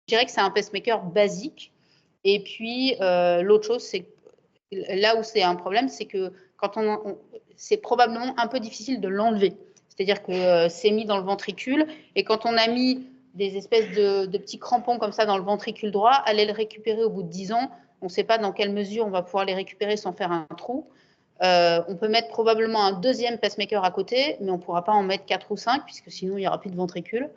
dirais que c'est un pacemaker basique. Et puis, l'autre chose, c'est là où c'est un problème, c'est que quand c'est probablement un peu difficile de l'enlever. C'est-à-dire que c'est mis dans le ventricule, et quand on a mis des espèces de petits crampons comme ça dans le ventricule droit, aller le récupérer au bout de 10 ans, on ne sait pas dans quelle mesure on va pouvoir les récupérer sans faire un trou. On peut mettre probablement un deuxième pacemaker à côté, mais on ne pourra pas en mettre 4 ou 5, puisque sinon il n'y aura plus de ventricule.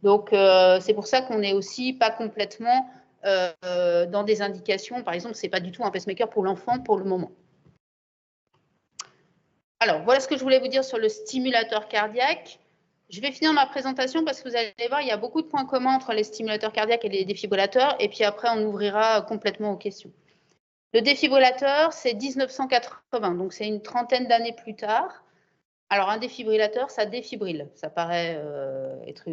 Donc, c'est pour ça qu'on n'est aussi pas complètement dans des indications. Par exemple, ce n'est pas du tout un pacemaker pour l'enfant pour le moment. Alors, voilà ce que je voulais vous dire sur le stimulateur cardiaque. Je vais finir ma présentation parce que vous allez voir, il y a beaucoup de points communs entre les stimulateurs cardiaques et les défibrillateurs. Et puis après, on ouvrira complètement aux questions. Le défibrillateur, c'est 1980, donc c'est une trentaine d'années plus tard. Alors, un défibrillateur, ça défibrille. Ça paraît être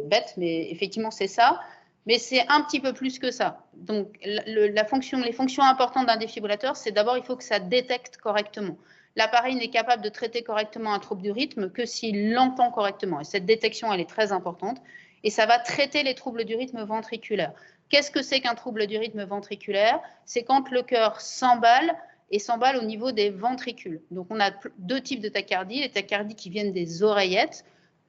bête, mais effectivement, c'est ça. Mais c'est un petit peu plus que ça. Donc, les fonctions importantes d'un défibrillateur, c'est d'abord, il faut que ça détecte correctement. L'appareil n'est capable de traiter correctement un trouble du rythme que s'il l'entend correctement. Et cette détection, elle est très importante. Et ça va traiter les troubles du rythme ventriculaire. Qu'est-ce que c'est qu'un trouble du rythme ventriculaire? C'est quand le cœur s'emballe et s'emballe au niveau des ventricules. Donc, on a deux types de tachycardie. Les tachycardies qui viennent des oreillettes.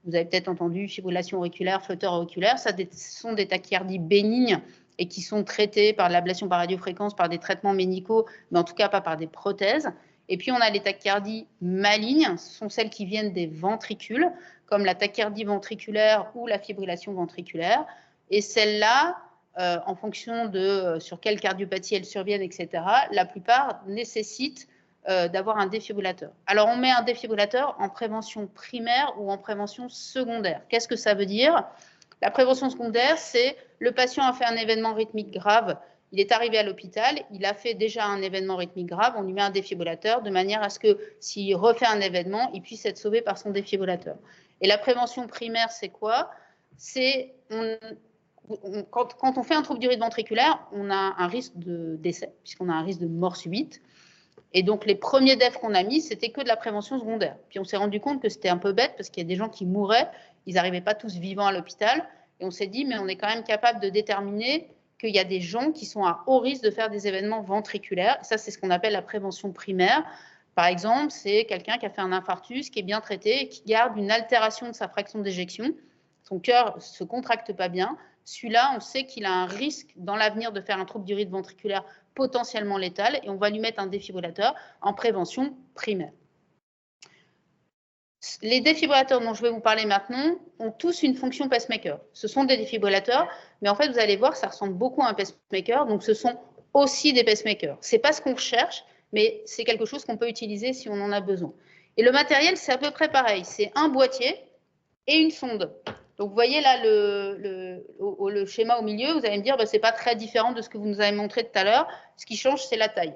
Vous avez peut-être entendu fibrillation auriculaire, flotteur auriculaire. Ça sont des tachycardies bénignes et qui sont traitées par l'ablation par radiofréquence, par des traitements médicaux, mais en tout cas pas par des prothèses. Et puis, on a les tachycardies malignes. Ce sont celles qui viennent des ventricules, comme la tachycardie ventriculaire ou la fibrillation ventriculaire. Et celles-là, en fonction de sur quelle cardiopathie elles surviennent, etc., la plupart nécessitent d'avoir un défibrillateur. Alors, on met un défibrillateur en prévention primaire ou en prévention secondaire. Qu'est-ce que ça veut dire? La prévention secondaire, c'est le patient a fait un événement rythmique grave, il est arrivé à l'hôpital, il a fait déjà un événement rythmique grave, on lui met un défibrillateur de manière à ce que s'il refait un événement, il puisse être sauvé par son défibrillateur. Et la prévention primaire, c'est quoi? C'est quand on fait un trouble du rythme ventriculaire, on a un risque de décès, puisqu'on a un risque de mort subite. Et donc, les premiers DEF qu'on a mis, c'était que de la prévention secondaire. Puis, on s'est rendu compte que c'était un peu bête parce qu'il y a des gens qui mouraient, ils n'arrivaient pas tous vivants à l'hôpital. Et on s'est dit, mais on est quand même capable de déterminer qu'il y a des gens qui sont à haut risque de faire des événements ventriculaires. Ça, c'est ce qu'on appelle la prévention primaire. Par exemple, c'est quelqu'un qui a fait un infarctus, qui est bien traité et qui garde une altération de sa fraction d'éjection. Son cœur ne se contracte pas bien. Celui-là, on sait qu'il a un risque dans l'avenir de faire un trouble du rythme ventriculaire potentiellement létal et on va lui mettre un défibrillateur en prévention primaire. Les défibrillateurs dont je vais vous parler maintenant ont tous une fonction pacemaker. Ce sont des défibrillateurs, mais en fait, vous allez voir, ça ressemble beaucoup à un pacemaker, donc ce sont aussi des pacemakers. Ce n'est pas ce qu'on recherche, mais c'est quelque chose qu'on peut utiliser si on en a besoin. Et le matériel, c'est à peu près pareil. C'est un boîtier et une sonde. Donc, vous voyez là le schéma au milieu, vous allez me dire, bah, ce n'est pas très différent de ce que vous nous avez montré tout à l'heure. Ce qui change, c'est la taille.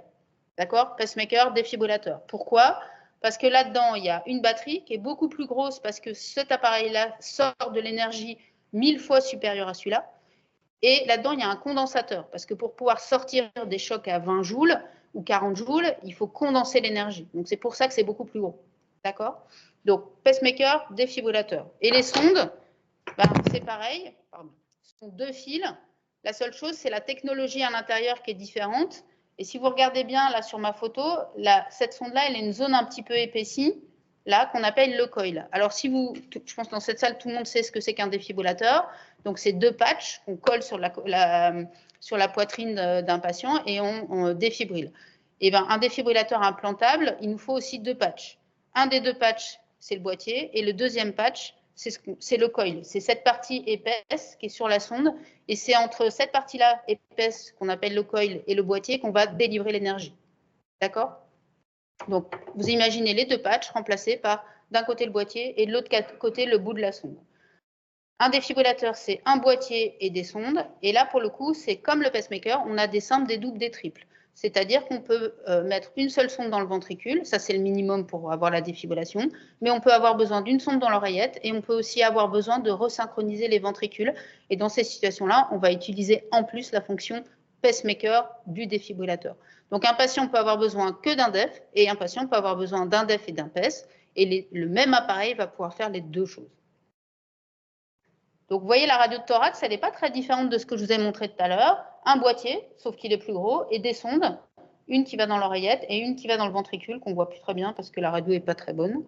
D'accord? Pacemaker, défibrillateur. Pourquoi? Parce que là-dedans, il y a une batterie qui est beaucoup plus grosse parce que cet appareil-là sort de l'énergie 1000 fois supérieure à celui-là. Et là-dedans, il y a un condensateur. Parce que pour pouvoir sortir des chocs à 20 joules ou 40 joules, il faut condenser l'énergie. Donc, c'est pour ça que c'est beaucoup plus gros. D'accord? Donc, pacemaker, défibrillateur. Et les sondes, ben, c'est pareil. Pardon. Ce sont deux fils. La seule chose, c'est la technologie à l'intérieur qui est différente. Et si vous regardez bien là sur ma photo, cette sonde-là, elle a une zone un petit peu épaissie, là, qu'on appelle le coil. Alors, si vous, je pense que dans cette salle, tout le monde sait ce que c'est qu'un défibrillateur. Donc, c'est deux patchs qu'on colle sur la poitrine d'un patient et on défibrille. Et ben, un défibrillateur implantable, il nous faut aussi deux patchs. Un des deux patchs, c'est le boîtier, et le deuxième patch, c'est le coil. C'est cette partie épaisse qui est sur la sonde, et c'est entre cette partie-là épaisse qu'on appelle le coil et le boîtier qu'on va délivrer l'énergie. D'accord? Donc, vous imaginez les deux patchs remplacés par d'un côté le boîtier et de l'autre côté le bout de la sonde. Un défibrillateur, c'est un boîtier et des sondes. Et là, pour le coup, c'est comme le pacemaker, on a des simples, des doubles, des triples. C'est-à-dire qu'on peut mettre une seule sonde dans le ventricule, ça c'est le minimum pour avoir la défibrillation, mais on peut avoir besoin d'une sonde dans l'oreillette et on peut aussi avoir besoin de resynchroniser les ventricules. Et dans ces situations-là, on va utiliser en plus la fonction pacemaker du défibrillateur. Donc un patient peut avoir besoin que d'un DEF et un patient peut avoir besoin d'un DEF et d'un PES, et le même appareil va pouvoir faire les deux choses. Donc, vous voyez, la radio de thorax, elle n'est pas très différente de ce que je vous ai montré tout à l'heure. Un boîtier, sauf qu'il est plus gros, et des sondes, une qui va dans l'oreillette et une qui va dans le ventricule, qu'on ne voit plus très bien parce que la radio n'est pas très bonne.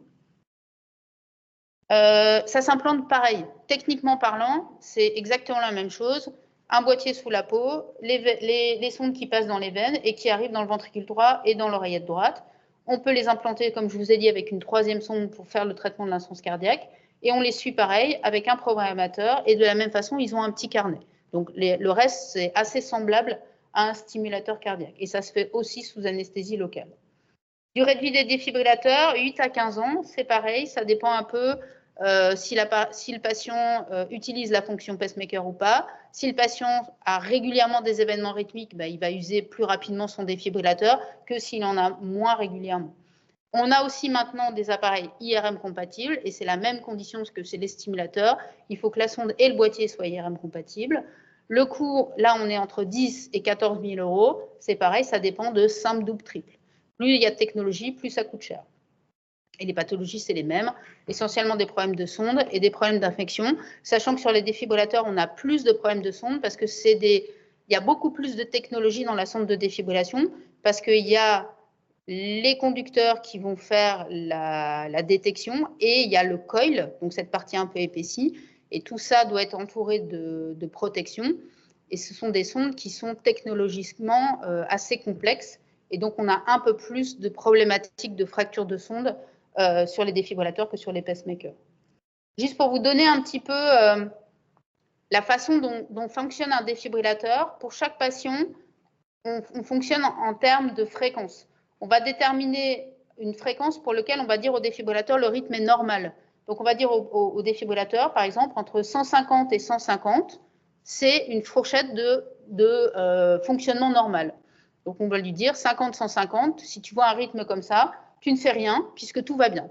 Ça s'implante pareil. Techniquement parlant, c'est exactement la même chose. Un boîtier sous la peau, les sondes qui passent dans les veines et qui arrivent dans le ventricule droit et dans l'oreillette droite. On peut les implanter, comme je vous ai dit, avec une troisième sonde pour faire le traitement de l'insuffisance cardiaque. Et on les suit pareil avec un programmateur. Et de la même façon, ils ont un petit carnet. Donc le reste, c'est assez semblable à un stimulateur cardiaque. Et ça se fait aussi sous anesthésie locale. Durée de vie des défibrillateurs, 8 à 15 ans, c'est pareil. Ça dépend un peu si le patient utilise la fonction pacemaker ou pas. Si le patient a régulièrement des événements rythmiques, il va user plus rapidement son défibrillateur que s'il en a moins régulièrement. On a aussi maintenant des appareils IRM compatibles et c'est la même condition que chez les stimulateurs. Il faut que la sonde et le boîtier soient IRM compatibles. Le coût, là, on est entre 10 et 14 000 euros. C'est pareil, ça dépend de simple, double, triple. Plus il y a de technologie, plus ça coûte cher. Et les pathologies, c'est les mêmes, essentiellement des problèmes de sonde et des problèmes d'infection, sachant que sur les défibrillateurs, on a plus de problèmes de sonde parce que il y a beaucoup plus de technologie dans la sonde de défibrillation parce qu'il y a les conducteurs qui vont faire la détection et il y a le coil, donc cette partie un peu épaissie, et tout ça doit être entouré de protection. Et ce sont des sondes qui sont technologiquement assez complexes et donc on a un peu plus de problématiques de fracture de sonde sur les défibrillateurs que sur les pacemakers. Juste pour vous donner un petit peu la façon dont fonctionne un défibrillateur, pour chaque patient, on fonctionne en termes de fréquence. On va déterminer une fréquence pour laquelle on va dire au défibrillateur le rythme est normal. Donc on va dire au défibrillateur, par exemple, entre 150 et 150, c'est une fourchette de fonctionnement normal. Donc on va lui dire 50-150, si tu vois un rythme comme ça, tu ne fais rien puisque tout va bien.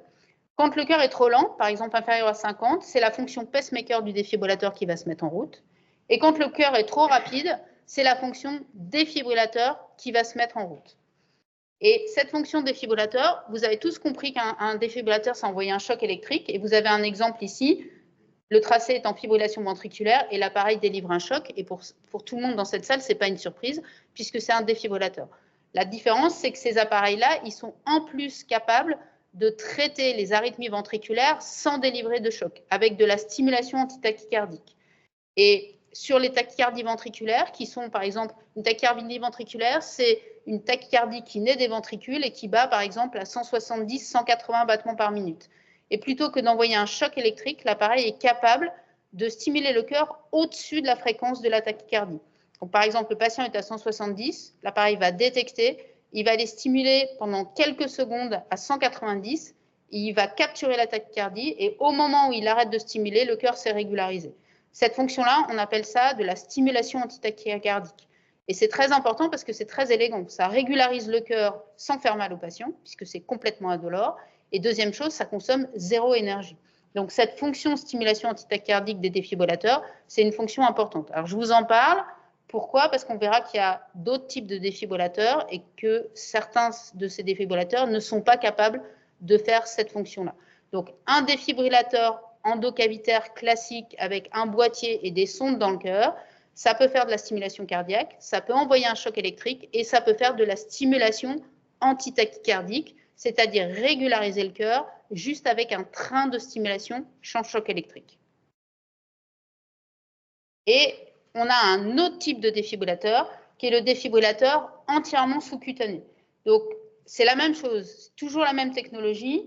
Quand le cœur est trop lent, par exemple inférieur à 50, c'est la fonction pacemaker du défibrillateur qui va se mettre en route. Et quand le cœur est trop rapide, c'est la fonction défibrillateur qui va se mettre en route. Et cette fonction défibrillateur, vous avez tous compris qu'un défibrillateur, c'est envoyer un choc électrique. Et vous avez un exemple ici. Le tracé est en fibrillation ventriculaire et l'appareil délivre un choc. Et pour tout le monde dans cette salle, ce n'est pas une surprise puisque c'est un défibrillateur. La différence, c'est que ces appareils-là, ils sont en plus capables de traiter les arythmies ventriculaires sans délivrer de choc, avec de la stimulation antitachycardique. Et sur les tachycardies ventriculaires, qui sont par exemple, une tachycardie ventriculaire, c'est une tachycardie qui naît des ventricules et qui bat par exemple à 170-180 battements par minute. Et plutôt que d'envoyer un choc électrique, l'appareil est capable de stimuler le cœur au-dessus de la fréquence de la tachycardie. Donc, par exemple, le patient est à 170, l'appareil va détecter, il va les stimuler pendant quelques secondes à 190, il va capturer la tachycardie et au moment où il arrête de stimuler, le cœur s'est régularisé. Cette fonction-là, on appelle ça de la stimulation antitachycardique. Et c'est très important parce que c'est très élégant. Ça régularise le cœur sans faire mal au patient, puisque c'est complètement indolore. Et deuxième chose, ça consomme zéro énergie. Donc cette fonction stimulation antitachycardique des défibrillateurs, c'est une fonction importante. Alors je vous en parle. Pourquoi? Parce qu'on verra qu'il y a d'autres types de défibrillateurs et que certains de ces défibrillateurs ne sont pas capables de faire cette fonction-là. Donc un défibrillateur endocavitaire classique avec un boîtier et des sondes dans le cœur, ça peut faire de la stimulation cardiaque, ça peut envoyer un choc électrique et ça peut faire de la stimulation antitachycardique, c'est-à-dire régulariser le cœur juste avec un train de stimulation sans choc électrique. Et on a un autre type de défibrillateur qui est le défibrillateur entièrement sous-cutané. Donc c'est la même chose, toujours la même technologie,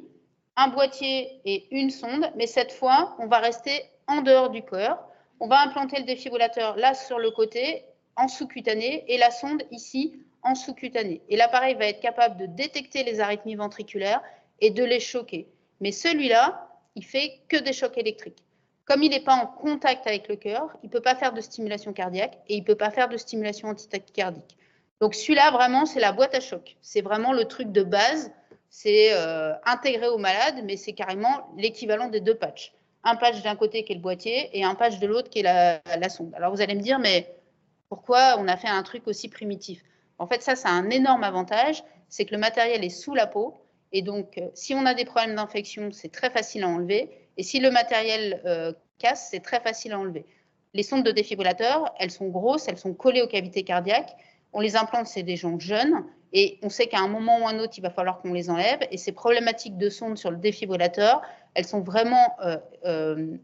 un boîtier et une sonde, mais cette fois, on va rester en dehors du cœur. On va implanter le défibrillateur là sur le côté, en sous-cutané, et la sonde ici, en sous-cutané. Et l'appareil va être capable de détecter les arythmies ventriculaires et de les choquer. Mais celui-là, il fait que des chocs électriques. Comme il n'est pas en contact avec le cœur, il ne peut pas faire de stimulation cardiaque et il ne peut pas faire de stimulation antitachycardique. Donc celui-là, vraiment, c'est la boîte à choc. C'est vraiment le truc de base. C'est intégré au malade, mais c'est carrément l'équivalent des deux patchs. Un patch d'un côté qui est le boîtier et un patch de l'autre qui est la sonde. Alors vous allez me dire, mais pourquoi on a fait un truc aussi primitif? En fait, ça a un énorme avantage, c'est que le matériel est sous la peau. Et donc, si on a des problèmes d'infection, c'est très facile à enlever. Et si le matériel casse, c'est très facile à enlever. Les sondes de défibrillateur, elles sont grosses, elles sont collées aux cavités cardiaques. On les implante, c'est des gens jeunes, et on sait qu'à un moment ou un autre, il va falloir qu'on les enlève. Et ces problématiques de sondes sur le défibrillateur, elles sont vraiment,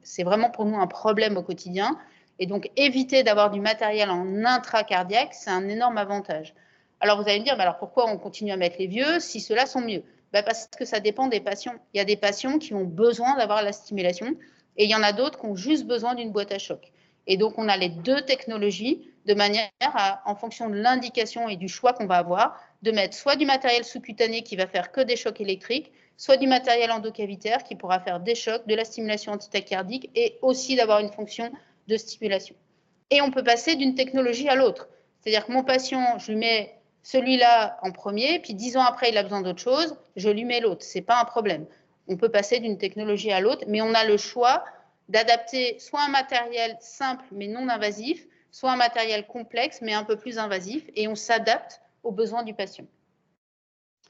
c'est vraiment pour nous un problème au quotidien. Et donc, éviter d'avoir du matériel en intracardiaque, c'est un énorme avantage. Alors, vous allez me dire, bah alors pourquoi on continue à mettre les vieux si ceux-là sont mieux? Bah parce que ça dépend des patients. Il y a des patients qui ont besoin d'avoir la stimulation et il y en a d'autres qui ont juste besoin d'une boîte à choc. Et donc, on a les deux technologies de manière à, en fonction de l'indication et du choix qu'on va avoir, de mettre soit du matériel sous-cutané qui va faire que des chocs électriques, soit du matériel endocavitaire qui pourra faire des chocs, de la stimulation antitachycardique et aussi d'avoir une fonction de stimulation. Et on peut passer d'une technologie à l'autre. C'est-à-dire que mon patient, je lui mets celui-là en premier, puis 10 ans après, il a besoin d'autre chose, je lui mets l'autre. Ce n'est pas un problème. On peut passer d'une technologie à l'autre, mais on a le choix d'adapter soit un matériel simple mais non invasif, soit un matériel complexe mais un peu plus invasif, et on s'adapte aux besoins du patient.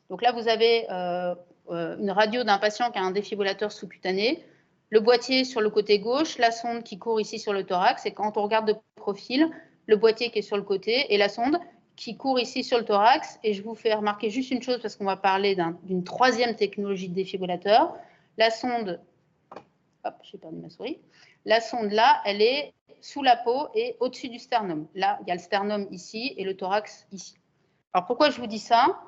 Donc là, vous avez une radio d'un patient qui a un défibrillateur sous-cutané, le boîtier sur le côté gauche, la sonde qui court ici sur le thorax, et quand on regarde de profil, le boîtier qui est sur le côté et la sonde qui court ici sur le thorax. Et je vous fais remarquer juste une chose parce qu'on va parler d'une troisième technologie de défibrillateur. La sonde, hop, j'ai perdu ma souris. La sonde là, elle est sous la peau et au-dessus du sternum. Là, il y a le sternum ici et le thorax ici. Alors pourquoi je vous dis ça?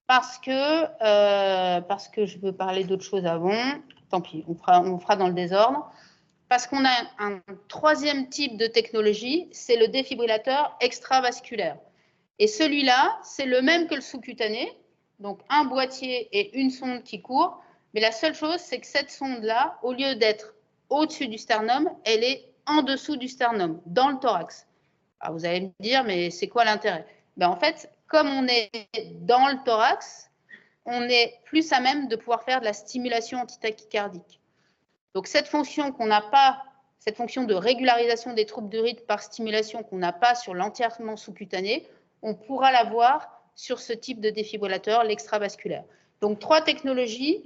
Parce que je veux parler d'autre chose avant. Tant pis, on fera dans le désordre. Parce qu'on a un troisième type de technologie, c'est le défibrillateur extravasculaire. Et celui-là, c'est le même que le sous-cutané, donc un boîtier et une sonde qui court. Mais la seule chose, c'est que cette sonde-là, au lieu d'être au-dessus du sternum, elle est en dessous du sternum, dans le thorax. Alors vous allez me dire, mais c'est quoi l'intérêt? Ben en fait, comme on est dans le thorax, on est plus à même de pouvoir faire de la stimulation antitachycardique. Donc cette fonction qu'on n'a pas, cette fonction de régularisation des troubles de rythme par stimulation qu'on n'a pas sur l'entièrement sous-cutané, on pourra l'avoir sur ce type de défibrillateur, l'extravasculaire. Donc 3 technologies,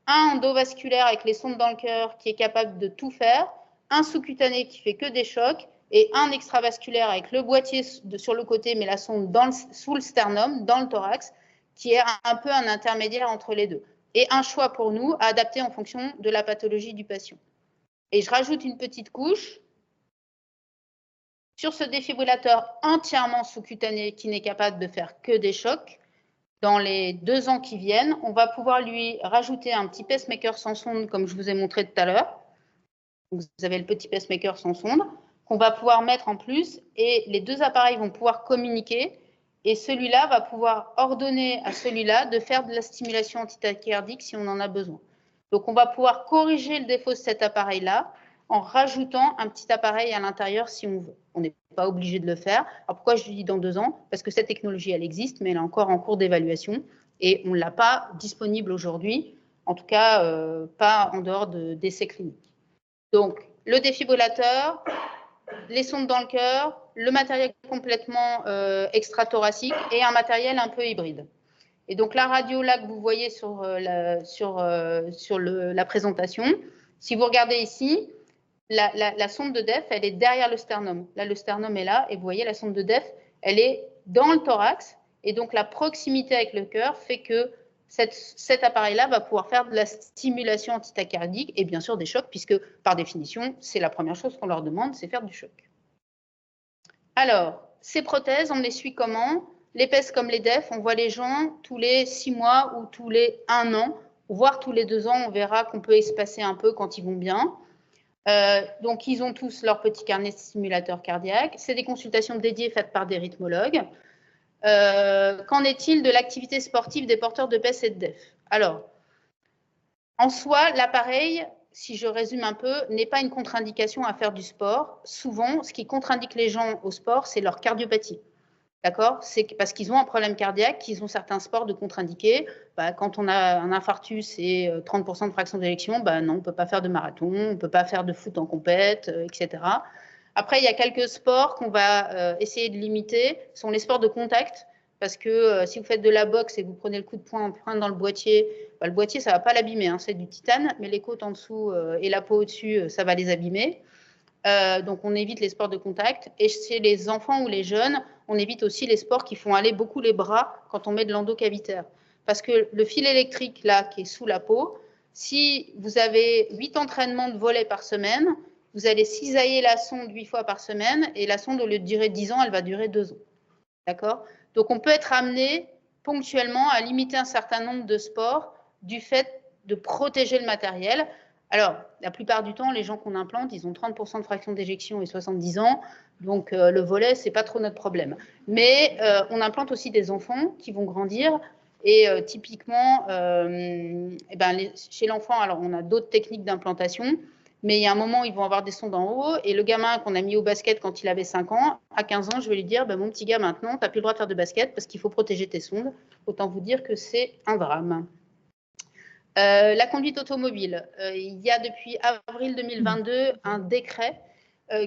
un endovasculaire avec les sondes dans le cœur qui est capable de tout faire, un sous-cutané qui fait que des chocs, et un extravasculaire avec le boîtier sur le côté, mais la sonde sous le sternum, dans le thorax, qui est un peu un intermédiaire entre les deux. Et un choix pour nous à adapter en fonction de la pathologie du patient. Et je rajoute une petite couche. Sur ce défibrillateur entièrement sous-cutané qui n'est capable de faire que des chocs, dans les 2 ans qui viennent, on va pouvoir lui rajouter un petit pacemaker sans sonde, comme je vous ai montré tout à l'heure. Vous avez le petit pacemaker sans sonde, qu'on va pouvoir mettre en plus, et les 2 appareils vont pouvoir communiquer, et celui-là va pouvoir ordonner à celui-là de faire de la stimulation antitachycardique si on en a besoin. Donc, on va pouvoir corriger le défaut de cet appareil-là en rajoutant un petit appareil à l'intérieur si on veut. On n'est pas obligé de le faire. Alors, pourquoi je dis dans 2 ans? Parce que cette technologie, elle existe, mais elle est encore en cours d'évaluation, et on ne l'a pas disponible aujourd'hui, en tout cas, pas en dehors d'essais cliniques. Donc, le défibrillateur, les sondes dans le cœur, le matériel complètement extrathoracique et un matériel un peu hybride. Et donc, la radio là que vous voyez sur la présentation, si vous regardez ici, la sonde de DEF, elle est derrière le sternum. Là, le sternum est là et vous voyez la sonde de DEF, elle est dans le thorax. Et donc, la proximité avec le cœur fait que cet appareil-là va pouvoir faire de la stimulation antitachycardique et bien sûr des chocs, puisque par définition, c'est la première chose qu'on leur demande, c'est faire du choc. Alors, ces prothèses, on les suit comment? Les PES comme les DEF, on voit les gens tous les 6 mois ou tous les 1 an, voire tous les 2 ans, on verra qu'on peut espacer un peu quand ils vont bien. Donc, ils ont tous leur petit carnet de stimulateur cardiaque. C'est des consultations dédiées faites par des rythmologues. Qu'en est-il de l'activité sportive des porteurs de PES et de DEF? Alors, en soi, l'appareil, si je résume un peu, n'est pas une contre-indication à faire du sport. Souvent, ce qui contre-indique les gens au sport, c'est leur cardiopathie. D'accord? C'est parce qu'ils ont un problème cardiaque qu'ils ont certains sports de contre-indiqués. Quand on a un infarctus et 30% de fraction d'éjection, non, on ne peut pas faire de marathon, on ne peut pas faire de foot en compète, etc. Après, il y a quelques sports qu'on va essayer de limiter, ce sont les sports de contact, parce que si vous faites de la boxe et que vous prenez le coup de poing en plein dans le boîtier, bah, le boîtier, ça ne va pas l'abîmer, hein, c'est du titane, mais les côtes en dessous et la peau au-dessus, ça va les abîmer. Donc, on évite les sports de contact. Et chez les enfants ou les jeunes, on évite aussi les sports qui font aller beaucoup les bras quand on met de l'endocavitaire. Parce que le fil électrique, là, qui est sous la peau, si vous avez 8 entraînements de volley par semaine, vous allez cisailler la sonde 8 fois par semaine, et la sonde, au lieu de durer 10 ans, elle va durer 2 ans. D'accord? Donc, on peut être amené ponctuellement à limiter un certain nombre de sports du fait de protéger le matériel. Alors, la plupart du temps, les gens qu'on implante, ils ont 30% de fraction d'éjection et 70 ans. Donc, le volet, ce n'est pas trop notre problème. Mais on implante aussi des enfants qui vont grandir. Et typiquement, chez l'enfant, alors on a d'autres techniques d'implantation. Mais il y a un moment où ils vont avoir des sondes en haut, et le gamin qu'on a mis au basket quand il avait 5 ans, à 15 ans, je vais lui dire, mon petit gars, maintenant, tu n'as plus le droit de faire de basket parce qu'il faut protéger tes sondes. Autant vous dire que c'est un drame. La conduite automobile. Il y a depuis avril 2022 un décret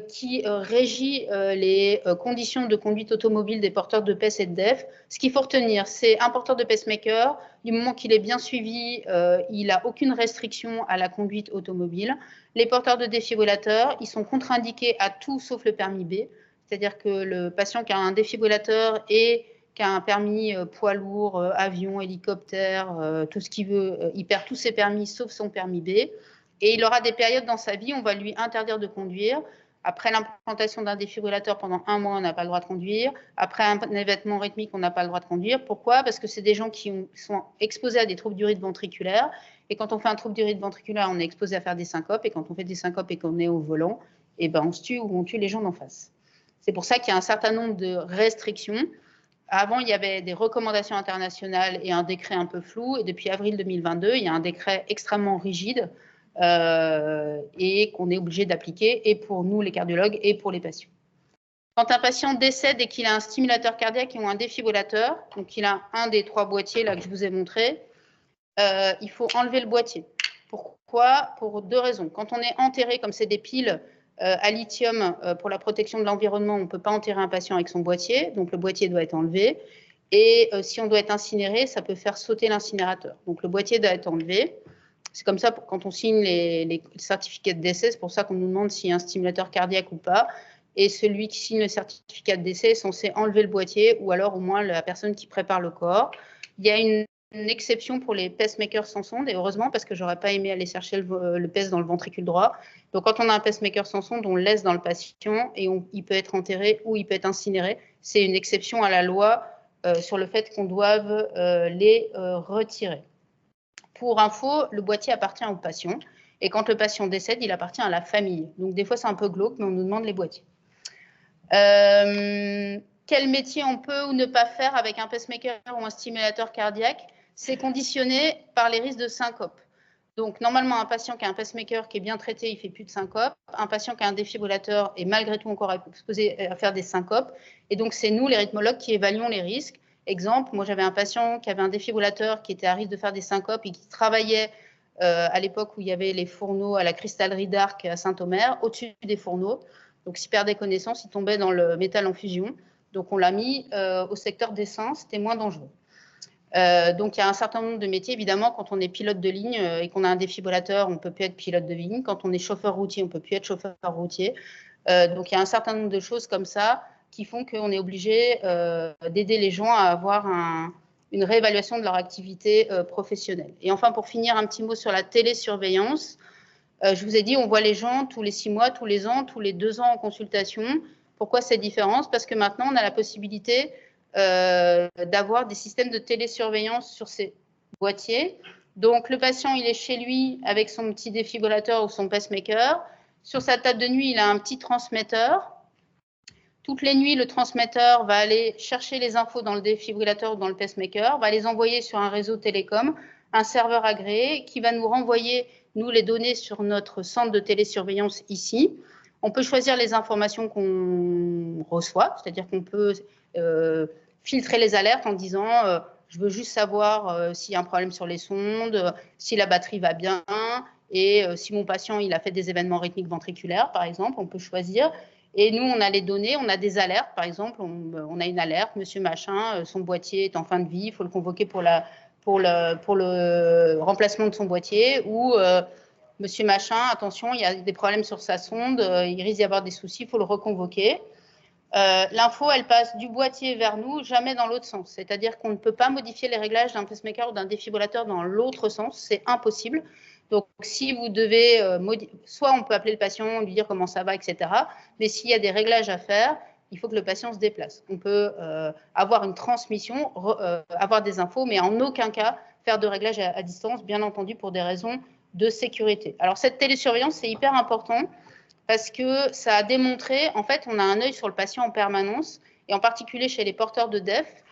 qui régit les conditions de conduite automobile des porteurs de PES et de DEF. Ce qu'il faut retenir, c'est un porteur de pacemaker, du moment qu'il est bien suivi, il n'a aucune restriction à la conduite automobile. Les porteurs de défibrillateurs, ils sont contre-indiqués à tout sauf le permis B, c'est-à-dire que le patient qui a un défibrillateur et qui a un permis poids lourd, avion, hélicoptère, tout ce qu'il veut, il perd tous ses permis sauf son permis B. Et il aura des périodes dans sa vie, on va lui interdire de conduire. Après l'implantation d'un défibrillateur, pendant 1 mois, on n'a pas le droit de conduire. Après un événement rythmique, on n'a pas le droit de conduire. Pourquoi? Parce que c'est des gens qui sont exposés à des troubles du rythme ventriculaire. Et quand on fait un trouble du rythme ventriculaire, on est exposé à faire des syncopes. Et quand on fait des syncopes et qu'on est au volant, on se tue ou on tue les gens d'en face. C'est pour ça qu'il y a un certain nombre de restrictions. Avant, il y avait des recommandations internationales et un décret un peu flou. Et depuis avril 2022, il y a un décret extrêmement rigide et qu'on est obligé d'appliquer, et pour nous, les cardiologues, et pour les patients. Quand un patient décède et qu'il a un stimulateur cardiaque ou un défibrillateur, donc il a un des 3 boîtiers là que je vous ai montré, il faut enlever le boîtier. Pourquoi? Pour 2 raisons. Quand on est enterré, comme c'est des piles à lithium pour la protection de l'environnement, on ne peut pas enterrer un patient avec son boîtier, donc le boîtier doit être enlevé. Et si on doit être incinéré, ça peut faire sauter l'incinérateur. Donc le boîtier doit être enlevé. C'est comme ça, quand on signe les certificats de décès, c'est pour ça qu'on nous demande s'il y a un stimulateur cardiaque ou pas. Et celui qui signe le certificat de décès est censé enlever le boîtier, ou alors au moins la personne qui prépare le corps. Il y a une exception pour les pacemakers sans sonde, et heureusement, parce que j'aurais pas aimé aller chercher le PES dans le ventricule droit. Donc quand on a un pacemaker sans sonde, on le laisse dans le patient et il peut être enterré ou il peut être incinéré. C'est une exception à la loi sur le fait qu'on doive les retirer. Pour info, le boîtier appartient au patient, et quand le patient décède, il appartient à la famille. Donc des fois, c'est un peu glauque, mais on nous demande les boîtiers. Quel métier on peut ou ne pas faire avec un pacemaker ou un stimulateur cardiaque? C'est conditionné par les risques de syncope. Donc, normalement, un patient qui a un pacemaker qui est bien traité, il ne fait plus de syncope. Un patient qui a un défibrillateur est malgré tout encore exposé à faire des syncopes. Et donc, c'est nous, les rythmologues, qui évaluons les risques. Exemple, moi, j'avais un patient qui avait un défibrillateur qui était à risque de faire des syncopes et qui travaillait à l'époque où il y avait les fourneaux à la cristallerie d'Arc à Saint-Omer, au-dessus des fourneaux. Donc, s'il perdait connaissance, il tombait dans le métal en fusion. Donc, on l'a mis au secteur dessin, c'était moins dangereux. Donc, il y a un certain nombre de métiers. Évidemment, quand on est pilote de ligne et qu'on a un défibrillateur, on ne peut plus être pilote de ligne. Quand on est chauffeur routier, on ne peut plus être chauffeur routier. Donc, il y a un certain nombre de choses comme ça qui font qu'on est obligé d'aider les gens à avoir une réévaluation de leur activité professionnelle. Et enfin, pour finir, un petit mot sur la télésurveillance. Je vous ai dit, on voit les gens tous les 6 mois, tous les ans, tous les 2 ans en consultation. Pourquoi cette différence? Parce que maintenant, on a la possibilité d'avoir des systèmes de télésurveillance sur ces boîtiers. Donc, le patient, il est chez lui avec son petit défibrillateur ou son pacemaker. Sur sa table de nuit, il a un petit transmetteur. Toutes les nuits, le transmetteur va aller chercher les infos dans le défibrillateur ou dans le pacemaker, va les envoyer sur un réseau télécom, un serveur agréé qui va nous renvoyer, nous, les données sur notre centre de télésurveillance ici. On peut choisir les informations qu'on reçoit, c'est-à-dire qu'on peut filtrer les alertes en disant je veux juste savoir s'il y a un problème sur les sondes, si la batterie va bien, et si mon patient il a fait des événements rythmiques ventriculaires, par exemple, on peut choisir. Et nous, on a les données, on a des alertes. Par exemple, on a une alerte, monsieur machin, son boîtier est en fin de vie, il faut le convoquer pour le remplacement de son boîtier. Ou monsieur machin, attention, il y a des problèmes sur sa sonde, il risque d'y avoir des soucis, il faut le reconvoquer. L'info, elle passe du boîtier vers nous, jamais dans l'autre sens. C'est-à-dire qu'on ne peut pas modifier les réglages d'un pacemaker ou d'un défibrillateur dans l'autre sens, c'est impossible. Donc, si vous devez, soit on peut appeler le patient, lui dire comment ça va, etc. Mais s'il y a des réglages à faire, il faut que le patient se déplace. On peut avoir une transmission, avoir des infos, mais en aucun cas faire de réglage à distance, bien entendu pour des raisons de sécurité. Alors, cette télésurveillance, c'est hyper important parce que ça a démontré, en fait, on a un œil sur le patient en permanence, et en particulier chez les porteurs de DEF,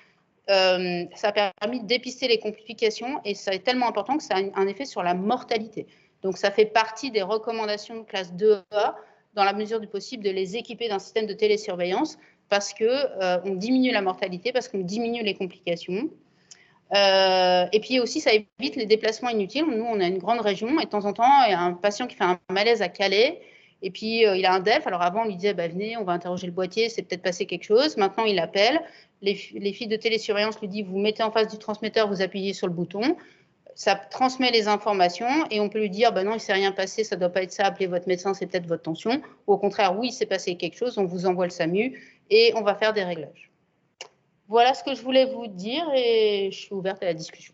ça a permis de dépister les complications, et ça est tellement important que ça a un effet sur la mortalité. Donc, ça fait partie des recommandations de classe 2A, dans la mesure du possible, de les équiper d'un système de télésurveillance, parce qu'on diminue la mortalité, parce qu'on diminue les complications. Et puis aussi, ça évite les déplacements inutiles. Nous, on a une grande région, et de temps en temps, il y a un patient qui fait un malaise à Calais, et puis il a un DEF. Alors avant, on lui disait, bah, venez, on va interroger le boîtier, c'est peut-être passé quelque chose. Maintenant, il appelle. Les filles de télésurveillance lui disent, vous mettez en face du transmetteur, vous appuyez sur le bouton. Ça transmet les informations, et on peut lui dire, bah non, il ne s'est rien passé, ça ne doit pas être ça, appelez votre médecin, c'est peut-être votre tension. Ou au contraire, oui, il s'est passé quelque chose, on vous envoie le SAMU, et on va faire des réglages. Voilà ce que je voulais vous dire, et je suis ouverte à la discussion.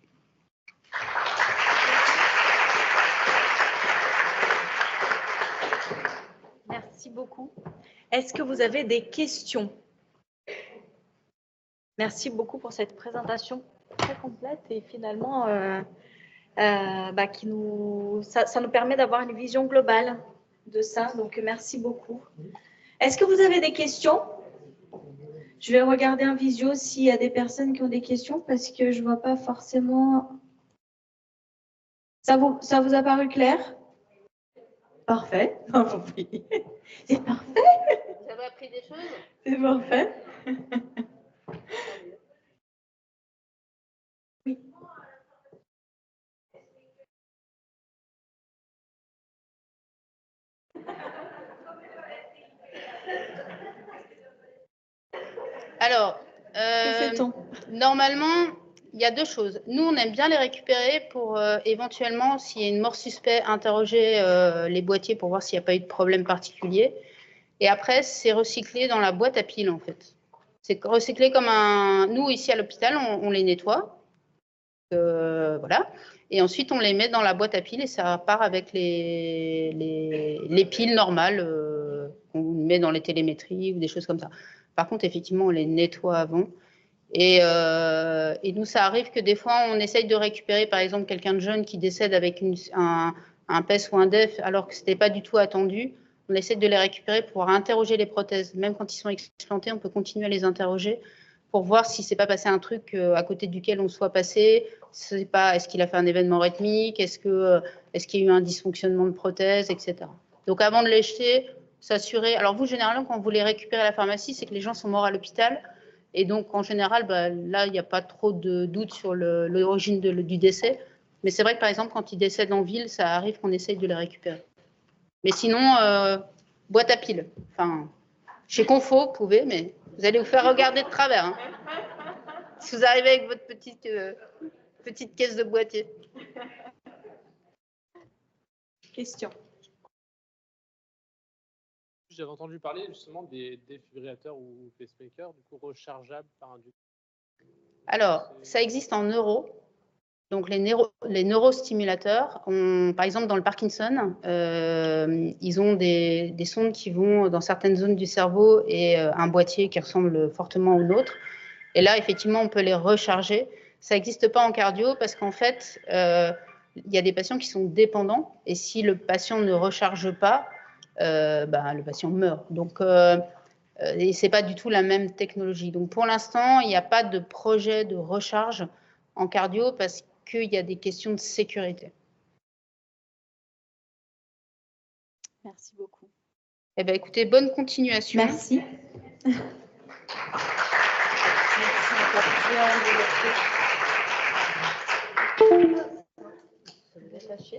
Merci beaucoup. Est-ce que vous avez des questions? Merci beaucoup pour cette présentation très complète et finalement, ça nous permet d'avoir une vision globale de ça. Donc, merci beaucoup. Est-ce que vous avez des questions? Je vais regarder en visio s'il y a des personnes qui ont des questions parce que je ne vois pas forcément. Ça vous a paru clair? Parfait. C'est parfait. Vous avez appris des choses? C'est parfait. Oui. Alors, que fait-on? Normalement, il y a deux choses. Nous, on aime bien les récupérer pour éventuellement, s'il y a une mort suspecte, interroger les boîtiers pour voir s'il n'y a pas eu de problème particulier. Et après, c'est recyclé dans la boîte à piles, en fait. C'est recyclé comme un... Nous, ici à l'hôpital, on les nettoie. Voilà. Et ensuite, on les met dans la boîte à piles et ça part avec les piles normales qu'on met dans les télémétries ou des choses comme ça. Par contre, effectivement, on les nettoie avant. Et nous, ça arrive que des fois, on essaye de récupérer, par exemple, quelqu'un de jeune qui décède avec un PES ou un DEF, alors que ce n'était pas du tout attendu. On essaie de les récupérer pour interroger les prothèses. Même quand ils sont explantés, on peut continuer à les interroger pour voir si c'est pas passé un truc à côté duquel on soit passé. Est-ce qu'il a fait un événement rythmique, est-ce qu'il y a eu un dysfonctionnement de prothèse, etc. Donc, avant de les jeter, s'assurer. Alors, vous, généralement, quand vous les récupérez à la pharmacie, c'est que les gens sont morts à l'hôpital. Et donc, en général, là, il n'y a pas trop de doute sur l'origine du décès. Mais c'est vrai que, par exemple, quand ils décèdent en ville, ça arrive qu'on essaye de les récupérer. Mais sinon, boîte à piles. Enfin, chez Confo, vous pouvez, mais vous allez vous faire regarder de travers. Hein. Si vous arrivez avec votre petite caisse de boîtier. Question. J'avais entendu parler justement des défibrillateurs ou pacemakers, du coup rechargeables par un. Alors, ça existe en neuro. Donc, les neurostimulateurs, par exemple, dans le Parkinson, ils ont des sondes qui vont dans certaines zones du cerveau et un boîtier qui ressemble fortement au nôtre. Et là, effectivement, on peut les recharger. Ça n'existe pas en cardio parce qu'en fait, il y a des patients qui sont dépendants et si le patient ne recharge pas, le patient meurt. Donc, et ce n'est pas du tout la même technologie. Donc, pour l'instant, il n'y a pas de projet de recharge en cardio parce qu'il y a des questions de sécurité. Merci beaucoup. Eh bien, écoutez, bonne continuation. Merci. Merci.